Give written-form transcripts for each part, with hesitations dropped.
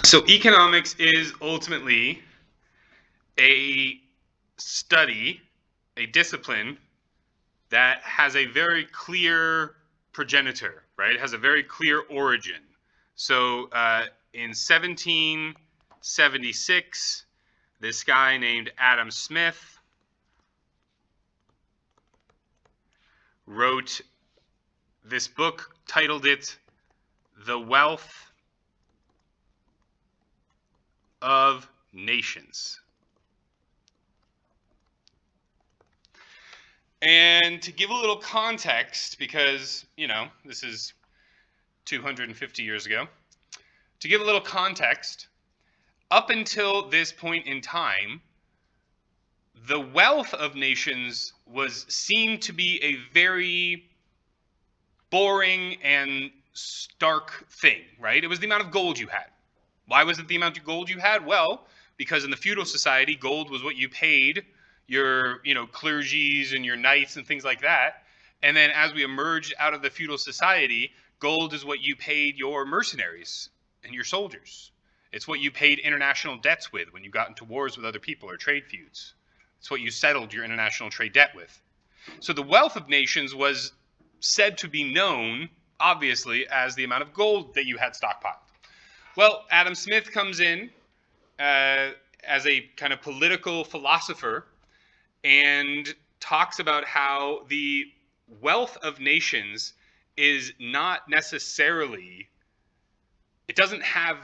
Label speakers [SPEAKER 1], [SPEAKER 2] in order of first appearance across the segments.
[SPEAKER 1] So economics is ultimately a study, a discipline that has a very clear progenitor, right? It has a very clear origin. So in 1776, this guy named Adam Smith wrote this book, titled it The Wealth of Nations. And to give a little context, because, this is 250 years ago, to give a little context, up until this point in time, the wealth of nations was seen to be a very boring and stark thing, right? It was the amount of gold you had. Why was it the amount of gold you had? Well, because in the feudal society, gold was what you paid your, clergies and your knights and things like that. And then as we emerged out of the feudal society, gold is what you paid your mercenaries and your soldiers. It's what you paid international debts with when you got into wars with other people or trade feuds. It's what you settled your international trade debt with. So the wealth of nations was said to be known, obviously, as the amount of gold that you had stockpiled. Well, Adam Smith comes in as a kind of political philosopher and talks about how the wealth of nations is not necessarily, it doesn't have,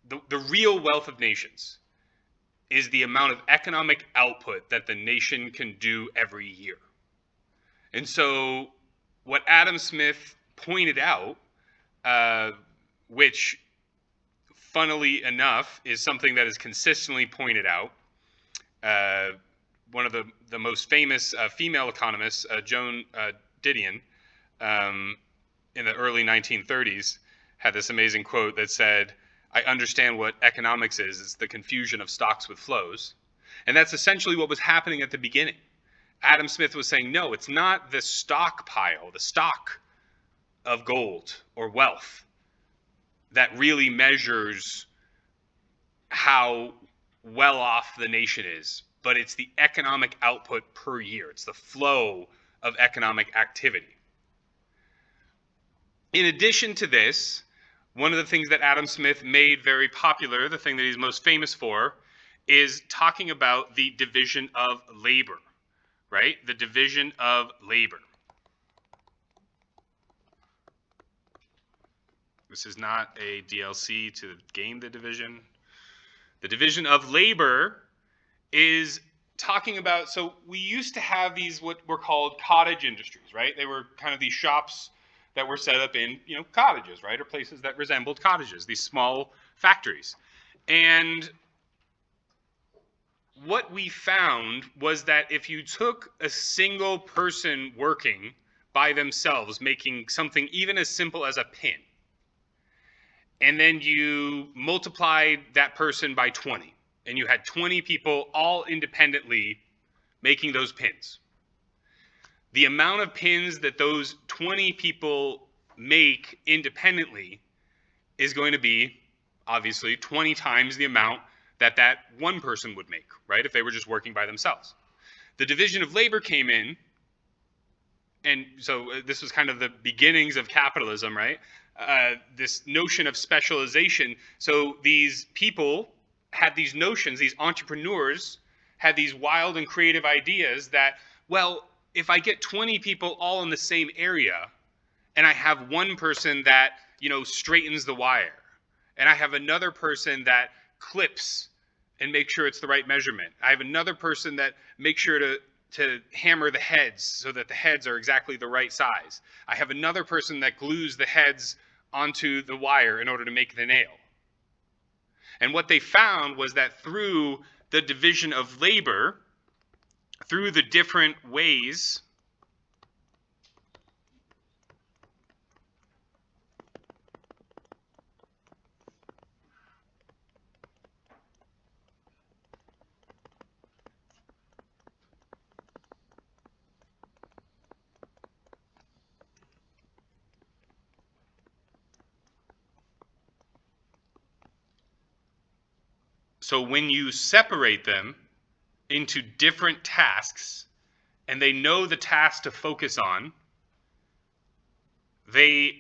[SPEAKER 1] the real wealth of nations is the amount of economic output that the nation can do every year. And so what Adam Smith pointed out, which funnily enough is something that is consistently pointed out, one of the most famous female economists, Joan Didion, in the early 1930s, had this amazing quote that said, "I understand what economics is. It's the confusion of stocks with flows." And that's essentially what was happening at the beginning. Adam Smith was saying, no, it's not the stockpile, the stock of gold or wealth that really measures how well off the nation is, but it's the economic output per year. It's the flow of economic activity. In addition to this, one of the things that Adam Smith made very popular, the thing that he's most famous for, is talking about the division of labor, right? The division of labor. This is not a DLC to game The Division. The division of labor is talking about, so we used to have these what were called cottage industries, right? They were kind of these shops that were set up in, cottages, right? Or places that resembled cottages, these small factories. And what we found was that if you took a single person working by themselves, making something even as simple as a pin, and then you multiplied that person by 20, and you had 20 people all independently making those pins, the amount of pins that those 20 people make independently is going to be, obviously, 20 times the amount that one person would make, right, if they were just working by themselves. The division of labor came in, and so this was kind of the beginnings of capitalism, right? This notion of specialization. So these people had these notions, these entrepreneurs had these wild and creative ideas that, well, if I get 20 people all in the same area, and I have one person that, straightens the wire, and I have another person that clips and makes sure it's the right measurement, I have another person that makes sure to hammer the heads so that the heads are exactly the right size, I have another person that glues the heads onto the wire in order to make the nail. And what they found was that through the division of labor, through the different ways So when you separate them into different tasks and they know the task to focus on, they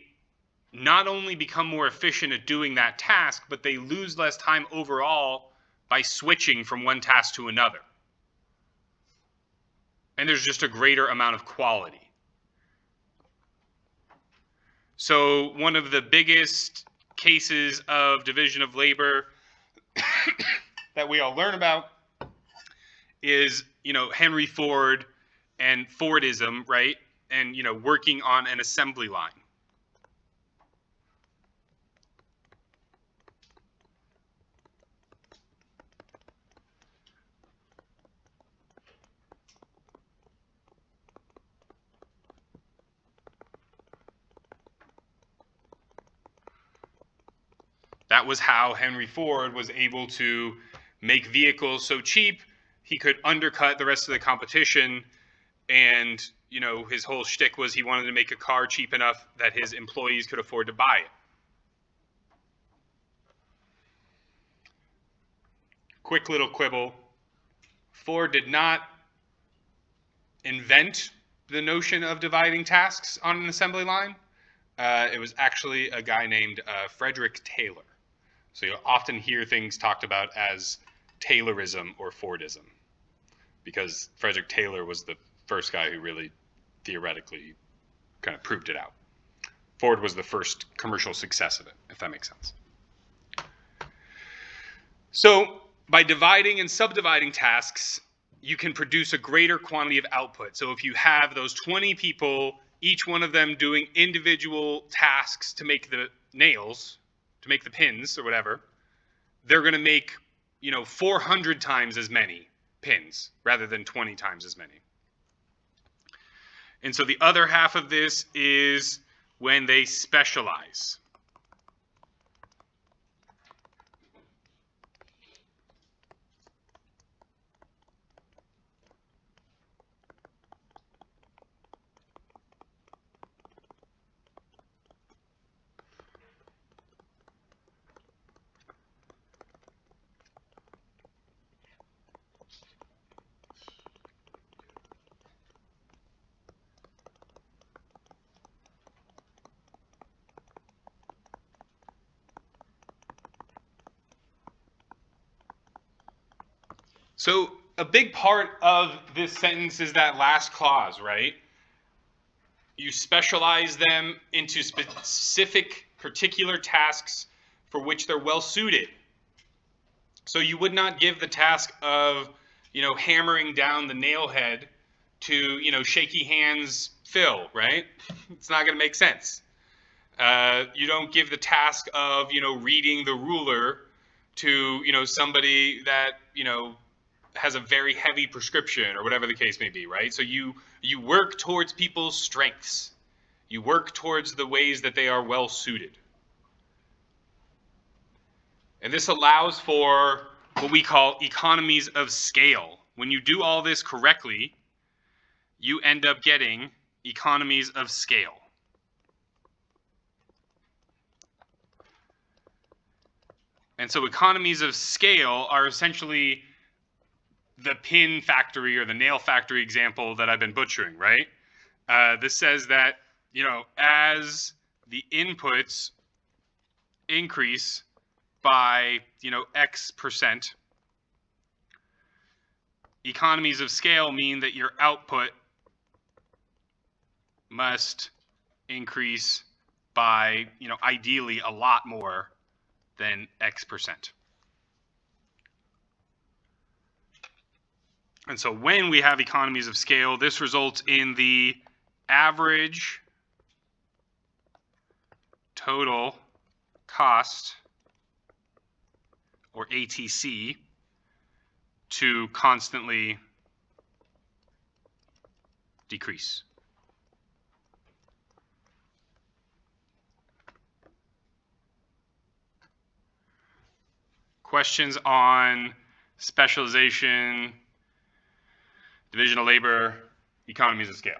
[SPEAKER 1] not only become more efficient at doing that task, but they lose less time overall by switching from one task to another. And there's just a greater amount of quality. So one of the biggest cases of division of labor that we all learn about is, Henry Ford and Fordism, right? And, working on an assembly line. That was how Henry Ford was able to make vehicles so cheap he could undercut the rest of the competition. And, his whole shtick was he wanted to make a car cheap enough that his employees could afford to buy it. Quick little quibble. Ford did not invent the notion of dividing tasks on an assembly line. It was actually a guy named Frederick Taylor. So you'll often hear things talked about as Taylorism or Fordism, because Frederick Taylor was the first guy who really theoretically kind of proved it out. Ford was the first commercial success of it, if that makes sense. So by dividing and subdividing tasks, you can produce a greater quantity of output. So if you have those 20 people, each one of them doing individual tasks to make the nails, to make the pins or whatever, they're going to make, 400 times as many pins rather than 20 times as many. And so the other half of this is when they specialize. So a big part of this sentence is that last clause, right? You specialize them into specific particular tasks for which they're well suited. So you would not give the task of, hammering down the nail head to, shaky hands Phil, right? It's not going to make sense. You don't give the task of, reading the ruler to, somebody that, has a very heavy prescription or whatever the case may be, right? So you work towards people's strengths. You work towards the ways that they are well suited. And this allows for what we call economies of scale. When you do all this correctly, you end up getting economies of scale. And so economies of scale are essentially the pin factory or the nail factory example that I've been butchering, right? This says that, as the inputs increase by, X percent, economies of scale mean that your output must increase by, ideally a lot more than X percent. And so when we have economies of scale, this results in the average total cost, or ATC, to constantly decrease. Questions on specialization, division of labor, economies of scale?